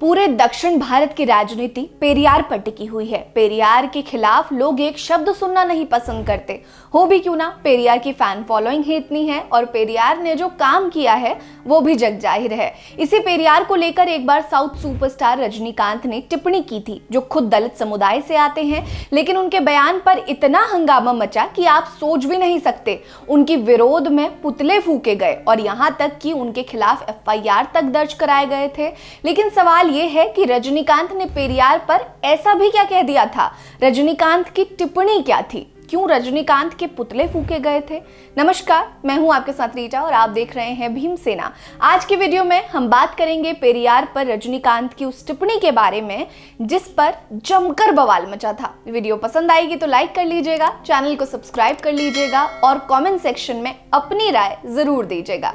पूरे दक्षिण भारत की राजनीति पेरियार पर टिकी हुई है। पेरियार के खिलाफ लोग एक शब्द सुनना नहीं पसंद करते। हो भी क्यों ना, पेरियार की फैन फॉलोइंग ही इतनी है और पेरियार ने जो काम किया है वो भी जग जाहिर है। इसी पेरियार को लेकर एक बार साउथ सुपरस्टार रजनीकांत ने टिप्पणी की थी, जो खुद दलित समुदाय से आते हैं, लेकिन उनके बयान पर इतना हंगामा मचा कि आप सोच भी नहीं सकते। उनकी विरोध में पुतले फूके गए और यहाँ तक कि उनके खिलाफ FIR तक दर्ज कराए गए थे। लेकिन सवाल ये है कि रजनीकांत ने पेरियार पर ऐसा भी क्या कह दिया था? रजनीकांत की टिप्पणी क्या थी? क्यों रजनीकांत के पुतले फूके गए थे? नमस्कार, मैं हूं आपके साथ रीटा और आप देख रहे हैं भीमसेना। आज के वीडियो में हम बात करेंगे पेरियार पर रजनीकांत की उस टिप्पणी के बारे में जिस पर जमकर बवाल मचा था। वीडियो पसंद आएगी तो लाइक कर लीजिएगा, चैनल को सब्सक्राइब कर लीजिएगा और कमेंट सेक्शन में अपनी राय जरूर दीजिएगा।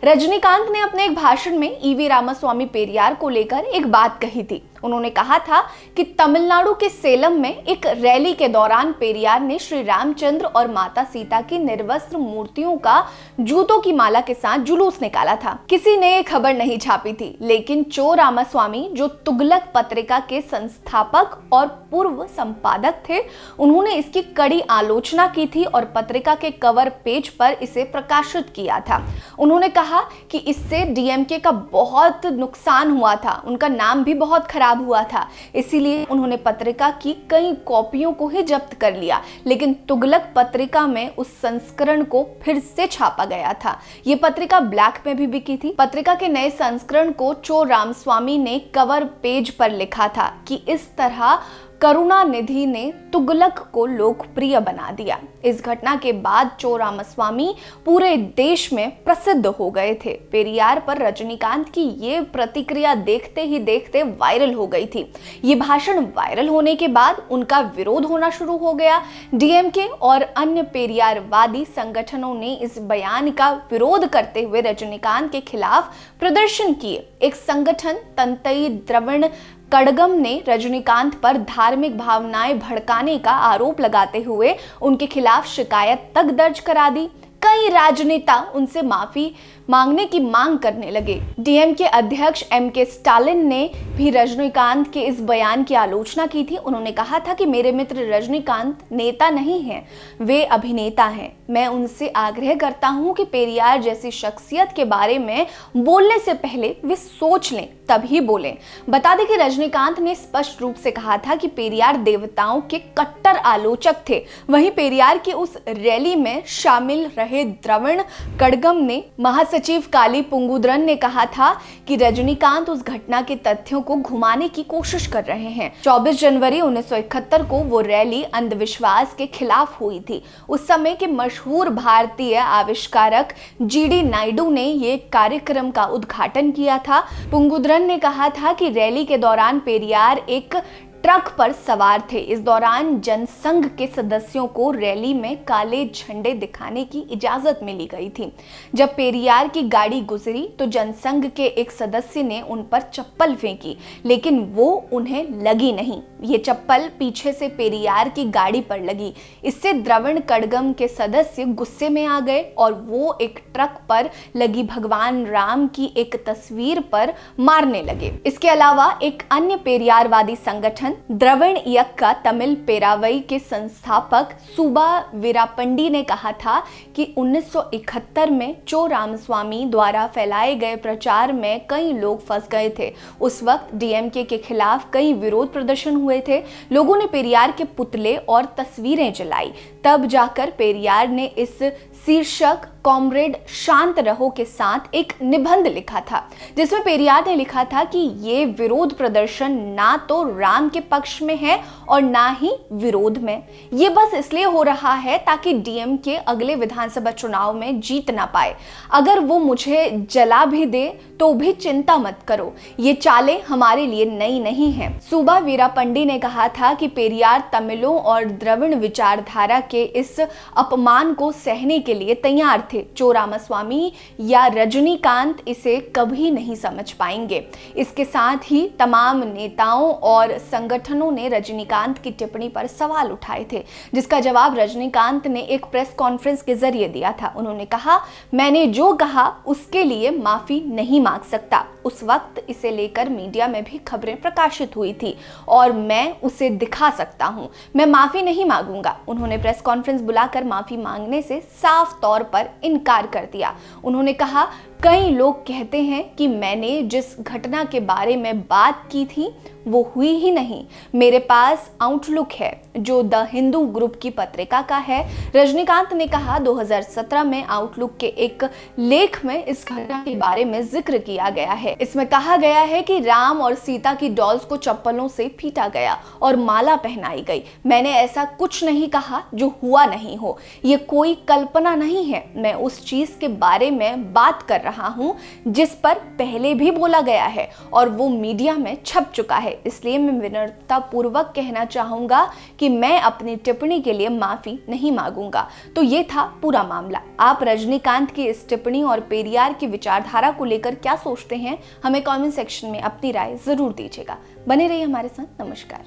रजनीकांत ने अपने एक भाषण में EV रामास्वामी पेरियार को लेकर एक बात कही थी। उन्होंने कहा था कि तमिलनाडु के सेलम में एक रैली के दौरान पेरियार ने श्री रामचंद्र और माता सीता की निर्वस्त्र मूर्तियों का जूतों की माला के साथ जुलूस निकाला था। किसी ने ये खबर नहीं छापी थी, लेकिन चो रामास्वामी, जो तुगलक पत्रिका के संस्थापक और पूर्व संपादक थे, उन्होंने इसकी कड़ी आलोचना की थी और पत्रिका के कवर पेज पर इसे प्रकाशित किया था। उन्होंने कहा कि इससे DMK का बहुत नुकसान हुआ था, उनका नाम भी बहुत खराब हुआ था, इसीलिए उन्होंने पत्रिका की कई कॉपियों को ही जब्त कर लिया। लेकिन तुगलक पत्रिका में उस संस्करण को फिर से छापा गया था। ये पत्रिका ब्लैक में भी बिकी थी। पत्रिका के नए संस्करण को चो रामस्वामी ने कवर पेज पर लिखा था कि इस तरह करुणानिधि ने तुगलक को लोकप्रिय बना दिया। इस घटना के बाद चो रामास्वामी पूरे देश में प्रसिद्ध हो गए थे। पेरियार पर रजनीकांत की ये प्रतिक्रिया देखते ही देखते वायरल हो गई थी। ये भाषण वायरल होने के बाद उनका विरोध होना शुरू हो गया। DMK और अन्य पेरियारवादी संगठनों ने इस बयान का विरोध करते हुए रजनीकांत के खिलाफ प्रदर्शन किए। एक संगठन तंतई द्रविड़ कड़गम ने रजनीकांत पर धार्मिक भावनाएं भड़काने का आरोप लगाते हुए उनके खिलाफ शिकायत तक दर्ज करा दी। कई राजनेता उनसे माफी मांगने की मांग करने लगे। DMK अध्यक्ष MK स्टालिन ने भी रजनीकांत के इस बयान की आलोचना की थी। उन्होंने कहा था कि मेरे मित्र रजनीकांत नेता नहीं हैं, वे अभिनेता हैं। मैं उनसे आग्रह करता हूं कि पेरियार जैसी शख्सियत के बारे में बोलने से पहले वे सोच लें, तभी बोलें। बता दें कि रजनीकांत ने स्पष्ट रूप से कहा था कि पेरियार देवताओं के कट्टर आलोचक थे। वहीं पेरियार की उस रैली में शामिल रहे द्रविड़ कड़गम ने महासचिव काली पुंगुद्रन ने कहा था कि रजनीकांत उस घटना के तथ्यों को घुमाने की कोशिश कर रहे हैं। 24 जनवरी 1971 को वो रैली अंधविश्वास के खिलाफ हुई थी। उस समय के मशहूर भारतीय आविष्कारक GD नायडू ने ये कार्यक्रम का उद्घाटन किया था। पुंगुद्रन ने कहा था कि रैली के दौरान पेरियार एक ट्रक पर सवार थे। इस दौरान जनसंघ के सदस्यों को रैली में काले झंडे दिखाने की इजाजत मिली गई थी। जब पेरियार की गाड़ी गुजरी तो जनसंघ के एक सदस्य ने उन पर चप्पल फेंकी, लेकिन वो उन्हें लगी नहीं। ये चप्पल पीछे से पेरियार की गाड़ी पर लगी। इससे द्रविड़ कड़गम के सदस्य गुस्से में आ गए और वो एक ट्रक पर लगी भगवान राम की एक तस्वीर पर मारने लगे। इसके अलावा एक अन्य पेरियारवादी संगठन द्रविड़ इयक्का तमिल पेरावई के संस्थापक सुबा वीरापंडी ने कहा था कि 1971 में चो रामस्वामी द्वारा फैलाए गए प्रचार में कई लोग फंस गए थे। उस वक्त DMK के खिलाफ कई विरोध प्रदर्शन हुए थे। लोगों ने पेरियार के पुतले और तस्वीरें जलाई। तब जाकर पेरियार ने इस शीर्षक कॉमरेड शांत रहो के साथ एक निबंध लिखा था, जिसमें पेरियार ने लिखा था कि ये विरोध प्रदर्शन ना तो राम के पक्ष में है और ना ही विरोध में। ये बस इसलिए हो रहा है ताकि DMK अगले विधानसभा चुनाव में जीत ना पाए। अगर वो मुझे जला भी दे तो भी चिंता मत करो, ये चालें हमारे लिए नई नहीं है। सुबा वीरापंडी ने कहा था कि पेरियार तमिलों और द्रविड़ विचारधारा के इस अपमान को सहने के लिए तैयार थे। चो रामास्वामी या रजनीकांत इसे कभी नहीं समझ पाएंगे। इसके साथ ही तमाम नेताओं और संगठनों ने रजनीकांत की टिप्पणी पर सवाल उठाए थे, जिसका जवाब रजनीकांत ने एक प्रेस कॉन्फ्रेंस के जरिए दिया था। उन्होंने कहा, मैंने जो कहा उसके लिए माफी नहीं मांग सकता। उस वक्त इसे लेकर मीडिया में भी खबरें प्रकाशित हुई थी और मैं उसे दिखा सकता हूं। मैं माफी नहीं मांगूंगा। उन्होंने प्रेस कॉन्फ्रेंस बुलाकर माफी मांगने से साफ तौर पर इनकार कर दिया। उन्होंने कहा, कई लोग कहते हैं कि मैंने जिस घटना के बारे में बात की थी वो हुई ही नहीं। मेरे पास आउटलुक है जो द हिंदू ग्रुप की पत्रिका का है। रजनीकांत ने कहा, 2017 में आउटलुक के एक लेख में इस घटना के बारे में जिक्र किया गया है। इसमें कहा गया है कि राम और सीता की डॉल्स को चप्पलों से पीटा गया और माला पहनाई गई। मैंने ऐसा कुछ नहीं कहा जो हुआ नहीं हो। ये कोई कल्पना नहीं है। मैं उस चीज के बारे में बात कर रहा हूं जिस पर पहले भी बोला गया है और वो मीडिया में छप चुका है। इसलिए मैं विनम्रता पूर्वक कहना चाहूंगा कि मैं अपनी टिप्पणी के लिए माफी नहीं मांगूंगा। तो ये था पूरा मामला। आप रजनीकांत की इस टिप्पणी और पेरियार की विचारधारा को लेकर क्या सोचते हैं? हमें कमेंट सेक्शन में अपनी राय जरूर दीजिएगा। बने रहिए हमारे साथ। नमस्कार।